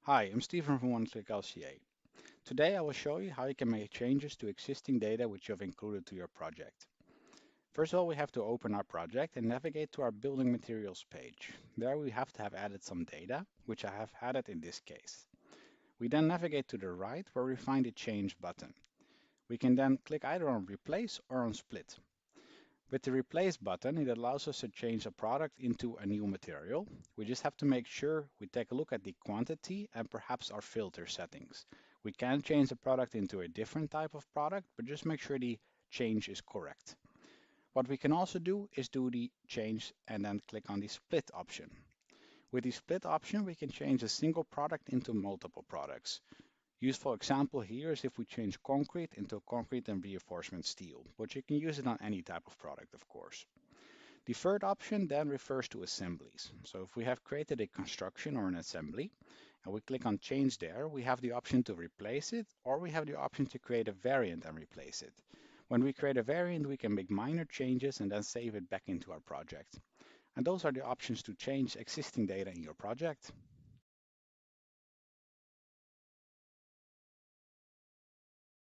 Hi, I'm Stephen from One-Click LCA. Today I will show you how you can make changes to existing data which you have included to your project. First of all, we have to open our project and navigate to our building materials page. There we have to have added some data, which I have added in this case. We then navigate to the right where we find the Change button. We can then click either on Replace or on Split. With the Replace button, it allows us to change a product into a new material. We just have to make sure we take a look at the quantity and perhaps our filter settings. We can change the product into a different type of product, but just make sure the change is correct. What we can also do is do the change and then click on the Split option. With the Split option, we can change a single product into multiple products. Useful example here is if we change concrete into concrete and reinforcement steel, but you can use it on any type of product, of course. The third option then refers to assemblies. So if we have created a construction or an assembly, and we click on change there, we have the option to replace it, or we have the option to create a variant and replace it. When we create a variant, we can make minor changes and then save it back into our project. And those are the options to change existing data in your project.